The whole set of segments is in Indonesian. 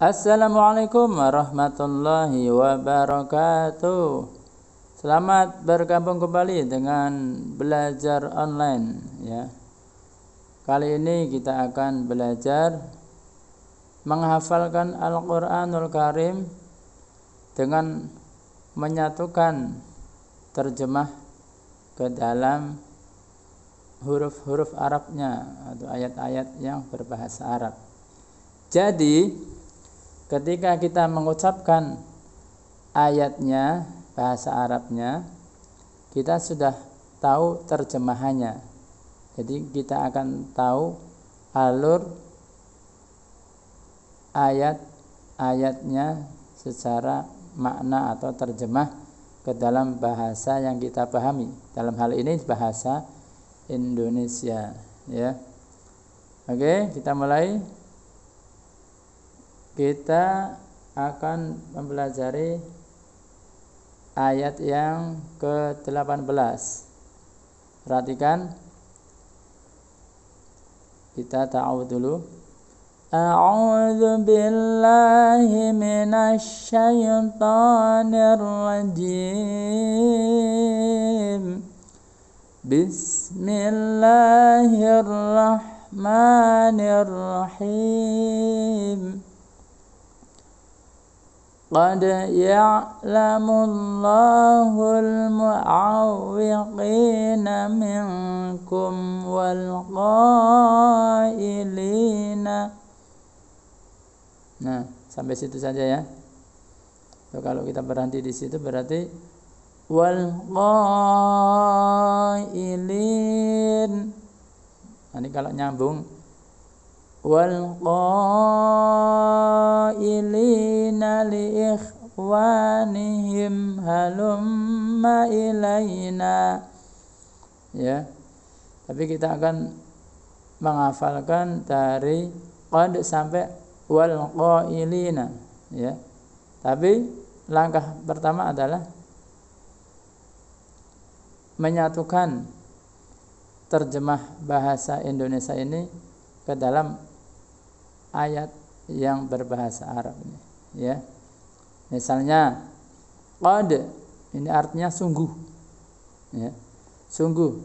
Assalamualaikum warahmatullahi wabarakatuh. Selamat bergabung kembali dengan belajar online ya. Kali ini kita akan belajar menghafalkan Al-Qur'anul Karim dengan menyatukan terjemah ke dalam huruf-huruf Arabnya atau ayat-ayat yang berbahasa Arab. Jadi ketika kita mengucapkan ayatnya bahasa Arabnya, kita sudah tahu terjemahannya. Jadi kita akan tahu alur ayat-ayatnya secara makna atau terjemah ke dalam bahasa yang kita pahami. Dalam hal ini bahasa Indonesia ya. Oke, kita mulai. Kita akan mempelajari ayat yang ke-18. Perhatikan. Kita ta'awudz dulu. A'udzu billahi minasy syaithanir rajim. Bismillahirrahmanirrahim. Qad ya'lamullahu al-mu'awwiqina minkum wal qailina. Nah, sampai situ saja ya. So, kalau kita berhenti di situ berarti wal qailin. Ini kalau nyambung wal qailina li ikhwanihim halumma ilaina ya. Tapi kita akan menghafalkan dari qad sampai wal qailina ya. Tapi langkah pertama adalah menyatukan terjemah bahasa Indonesia ini ke dalam ayat yang berbahasa Arab ini ya. Misalnya qad ini artinya sungguh ya. Sungguh.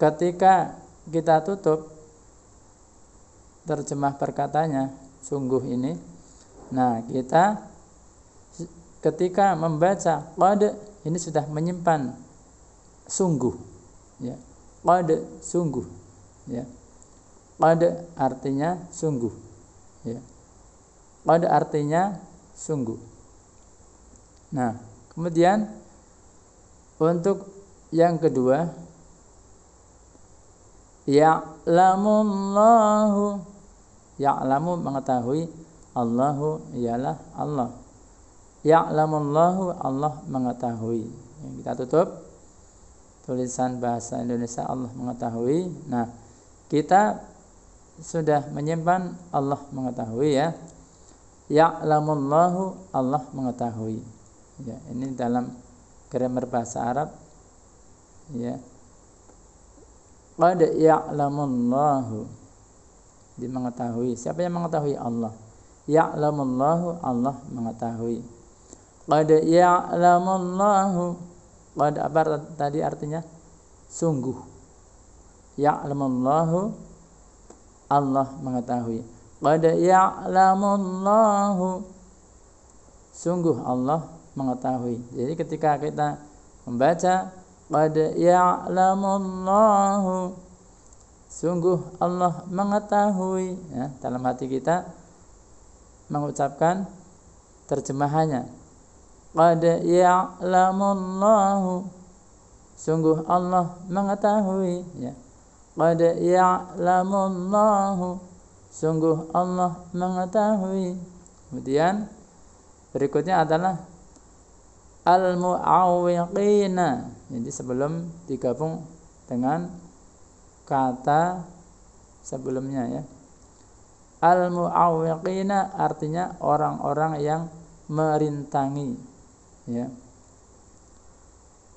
Ketika kita tutup terjemah perkataannya sungguh ini, nah kita ketika membaca qad ini sudah menyimpan sungguh ya. Qad sungguh ya. Qad artinya sungguh ya. Qad artinya sungguh. Nah, kemudian untuk yang kedua ya'lamullahu, ya'lamu mengetahui, Allahu ialah Allah. Ya'lamullahu Allah mengetahui. Yang kita tutup tulisan bahasa Indonesia Allah mengetahui. Nah, kita sudah menyimpan Allah mengetahui ya. Ya'lamullahu Allah mengetahui. Ya, ini dalam grammar bahasa Arab ya. Qad ya'lamullahu, dia mengetahui. Siapa yang mengetahui? Allah. Ya'lamullahu Allah mengetahui. Qad ya'lamullahu, qad apa tadi artinya? Sungguh. Ya'lamullahu Allah mengetahui. Qad ya'lamullahu, sungguh Allah mengetahui. Jadi ketika kita membaca qad ya'lamullahu, sungguh Allah mengetahui ya, dalam hati kita mengucapkan terjemahannya. Qad ya'lamullahu, sungguh Allah mengetahui ya. Qad ya'lamullahu, sungguh Allah mengetahui. Kemudian berikutnya adalah al-mu'awwiqina. Jadi sebelum digabung dengan kata sebelumnya ya. Al-mu'awwiqina artinya orang-orang yang merintangi ya.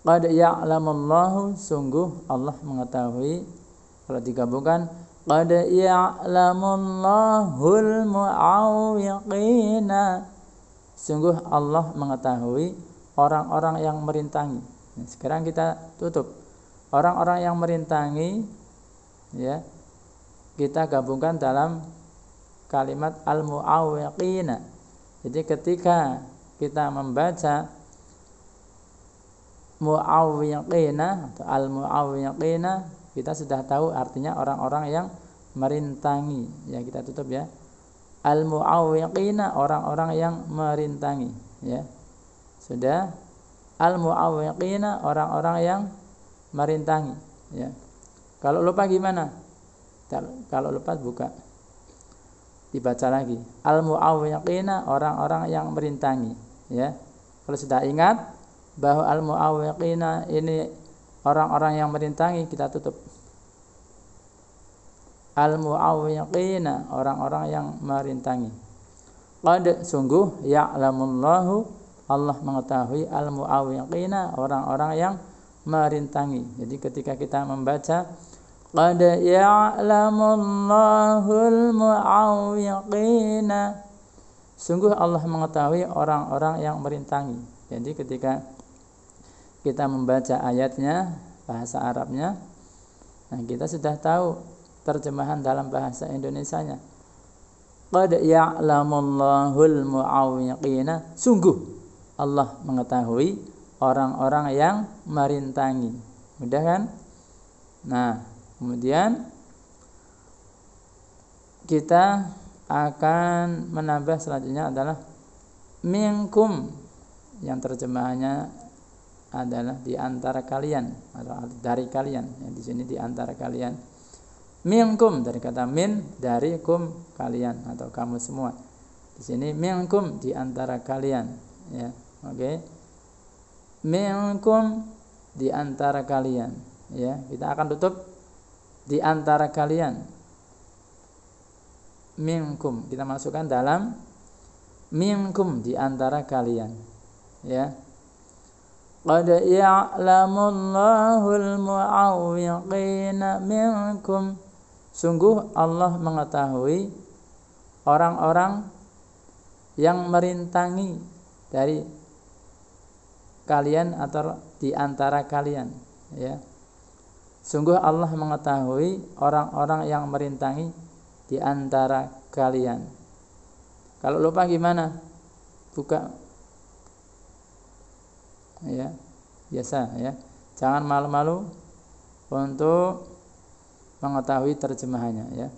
Qad ya'lamullahu, sungguh Allah mengetahui. Kalau digabungkan qad ya'lamullahul mu'awwiqina. Sungguh Allah mengetahui orang-orang yang merintangi. Nah, sekarang kita tutup. Orang-orang yang merintangi, ya, kita gabungkan dalam kalimat al-mu'awwiqina. Jadi ketika kita membaca mu'awwiqina atau al-mu'awwiqina, kita sudah tahu artinya orang-orang yang merintangi. Ya, kita tutup ya. Al-mu'awwiqina, orang-orang yang merintangi, ya. Sudah. Al-mu'awwiqina, orang-orang yang merintangi, ya. Kalau lupa gimana? Kalau lupa buka. Dibaca lagi. Al-mu'awwiqina, orang-orang yang merintangi, ya. Kalau sudah ingat bahwa al-mu'awwiqina ini orang-orang yang merintangi, kita tutup. Al-mu'awwiqina, orang-orang yang merintangi. Qad, sungguh, ya'lamullahu, Allah mengetahui al-mu'awwiqina, orang-orang yang merintangi. Jadi ketika kita membaca qad ya'lamullahul mu'awwiqina, sungguh Allah mengetahui orang-orang yang merintangi. Jadi ketika kita membaca ayatnya, bahasa Arabnya, nah kita sudah tahu terjemahan dalam bahasa Indonesianya. Qad ya'lamullahul mu'awwiqina, sungguh Allah mengetahui orang-orang yang merintangi. Mudah kan? Nah, kemudian kita akan menambah selanjutnya adalah minkum, yang terjemahannya adalah di antara kalian atau dari kalian. Yang di sini di antara kalian. Minkum dari kata min, dari kum, kalian atau kamu semua. Di sini minkum, di antara kalian, ya. Oke. Minkum, di antara kalian, ya. Kita akan tutup di antara kalian. Minkum, kita masukkan dalam minkum, di antara kalian, ya. Qad ya'lamullahul mu'awwiqina minkum, sungguh Allah mengetahui orang-orang yang merintangi dari kalian atau di antara kalian, ya. Sungguh Allah mengetahui orang-orang yang merintangi di antara kalian. Kalau lupa gimana? Buka. Ya, biasa ya. Jangan malu-malu untuk mengetahui terjemahannya, ya.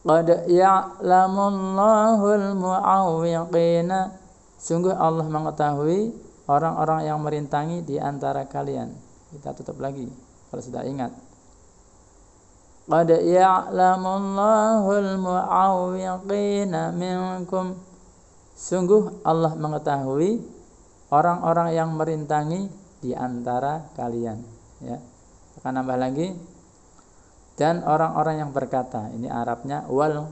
Qad ya'lamullahul mu'awwiqina, sungguh Allah mengetahui orang-orang yang merintangi di antara kalian. Kita tutup lagi kalau sudah ingat. Qad ya'lamullahul mu'awwiqina minkum, sungguh Allah mengetahui orang-orang yang merintangi di antara kalian, ya. Akan nambah lagi, dan orang-orang yang berkata, ini Arabnya wal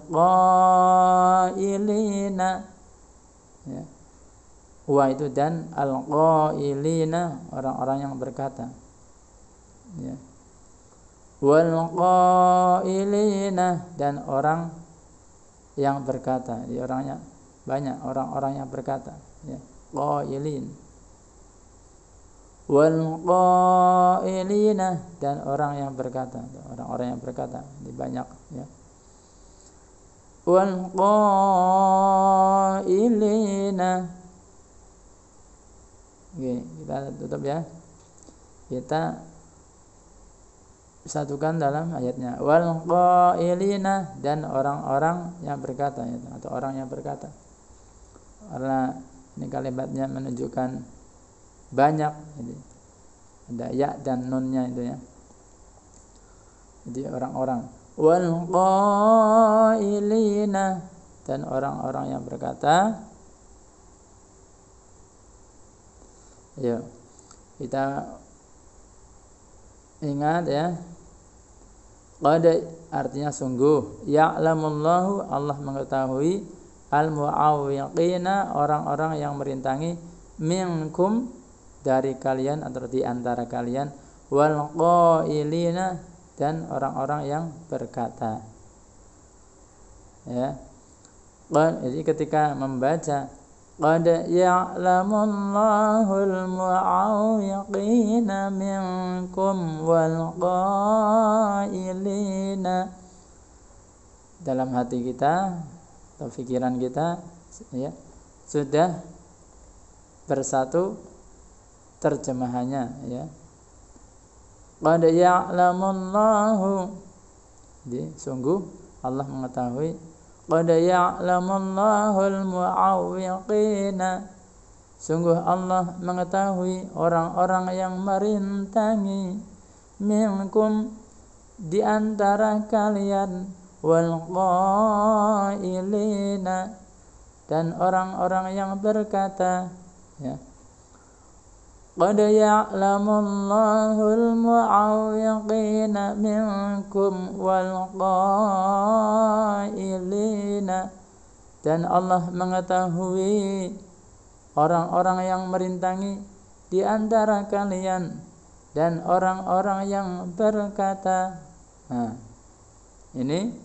qailina, ya. Wa itu dan, al qailina, orang-orang yang berkata, ya. Wal qailina, dan orang yang berkata. Jadi orangnya banyak, orang-orang yang berkata, ya. Qailin. Wal qailina, dan orang yang berkata, orang-orang yang berkata, ini banyak, ya. Wal qailina. Oke, kita tutup ya. Kita satukan dalam ayatnya. Wal qailina, dan orang-orang yang berkata, ya, atau orang yang berkata. Karena ini kalimatnya menunjukkan banyak, jadi ada ya dan nunnya itu, ya. Jadi orang-orang. Wal qailina, dan orang-orang yang berkata. Ya, kita ingat, ya. Qad artinya sungguh, ya'lamullahu, Allah mengetahui, al-mu'awwiqina, orang-orang yang merintangi, minkum, dari kalian atau di antara kalian, wal qailina, dan orang-orang yang berkata. Ya. Jadi ketika membaca qad ya'lamullahul mu'awwiqina minkum wal qailina, dalam hati kita atau pikiran kita ya sudah bersatu terjemahannya ya. Qad ya'lamullahu, jadi sungguh Allah mengetahui, qad ya'lamullahul mu'awwiqina, sungguh Allah mengetahui orang-orang yang merintangi, minkum, di antara kalian, wal qailina, dan orang-orang yang berkata ya. Qad ya'lamullahul mu'awwiqina minkum wal qailina, dan Allah mengetahui orang-orang yang merintangi di antara kalian dan orang-orang yang berkata. Nah, ini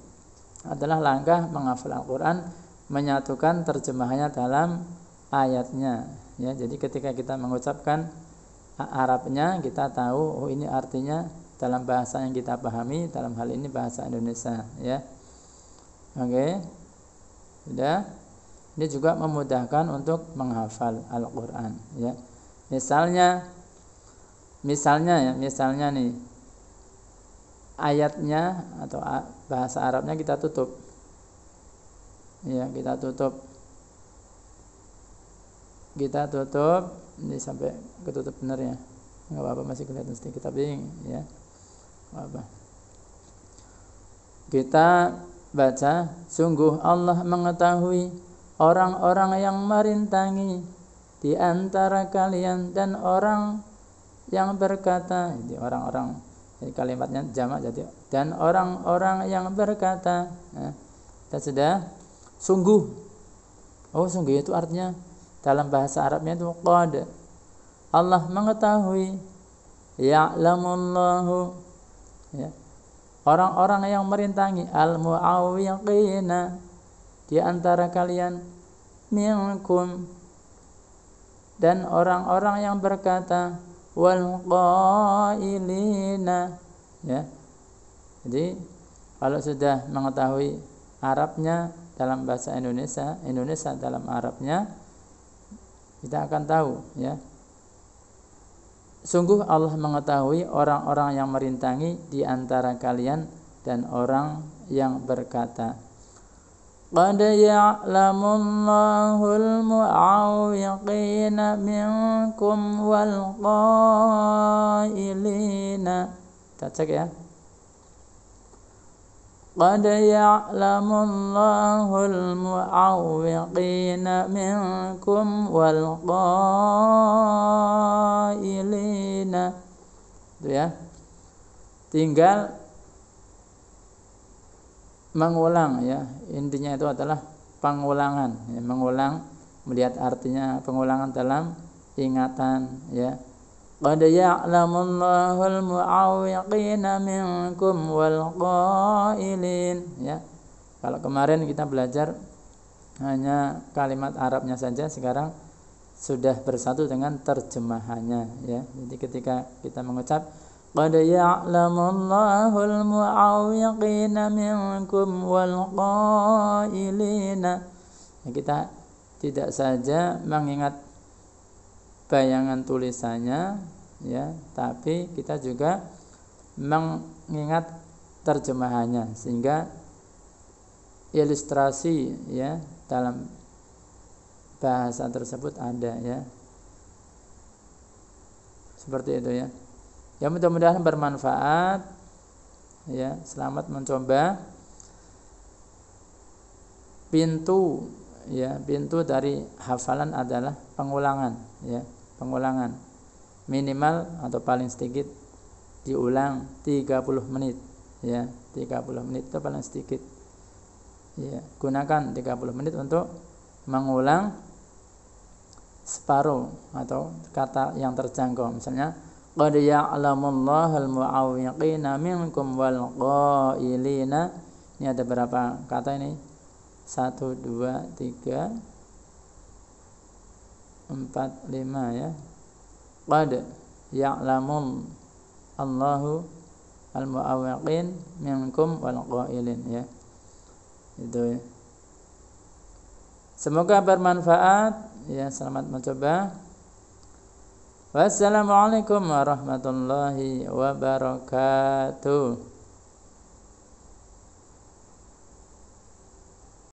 adalah langkah menghafal Al-Quran, menyatukan terjemahannya dalam ayatnya ya. Jadi ketika kita mengucapkan Arabnya, kita tahu oh ini artinya dalam bahasa yang kita pahami, dalam hal ini bahasa Indonesia ya. Oke. Sudah. Ini juga memudahkan untuk menghafal Al-Quran ya. Misalnya nih ayatnya atau bahasa Arabnya kita tutup ya, kita tutup ini sampai ketutup benar ya, nggak apa-apa, masih kelihatan sedikit tapi ya nggak apa. Kita baca, sungguh Allah mengetahui orang-orang yang merintangi di antara kalian dan orang yang berkata. Jadi orang-orang, jadi kalimatnya jamak, jadi dan orang-orang yang berkata. Nah, kita sudah sungguh. Oh, sungguh itu artinya dalam bahasa Arabnya itu qad. Allah mengetahui, ya'lamullahu ya. Orang-orang yang merintangi, al-mu'awwiqina, di antara kalian, minkum, dan orang-orang yang berkata, wal qailina ya. Jadi kalau sudah mengetahui Arabnya dalam bahasa Indonesia dalam Arabnya, kita akan tahu ya. Sungguh Allah mengetahui orang-orang yang merintangi di antara kalian dan orang yang berkata. Qad ya'lamullahul mu'awwiqina minkum wal qailina. Kita cek ya. Qad ya'lamullahul mu'awwiqina minkum wal qailina. Itu ya. Tinggal mengulang ya. Intinya itu adalah pengulangan ya, mengulang, melihat artinya, pengulangan dalam ingatan ya. Qad ya'lamullahul mu'awwiqina minkum wal qailin ya. Kalau kemarin kita belajar hanya kalimat Arabnya saja, sekarang sudah bersatu dengan terjemahannya ya. Jadi ketika kita mengucap qad ya'lamullahul mu'awwiqina minkum wal qailina, ya, kita tidak saja mengingat bayangan tulisannya ya, tapi kita juga mengingat terjemahannya, sehingga ilustrasi ya dalam bahasa tersebut ada ya. Seperti itu ya. Ya, mudah-mudahan bermanfaat ya. Selamat mencoba. Pintu dari hafalan adalah pengulangan ya. Pengulangan minimal atau paling sedikit diulang 30 menit ya. 30 menit itu paling sedikit ya. Gunakan 30 menit untuk mengulang separuh atau kata yang terjangkau. Misalnya qad ya'lamullahu al-mu'awwiqina minkum wal qailina. Ini ada berapa kata ini? 1 2 3 4 5 ya. Qad ya'lamul Allahu al-mu'awwiqin minkum wal qailin ya. Itu ya. Semoga bermanfaat ya. Selamat mencoba. Wassalamualaikum warahmatullahi wabarakatuh.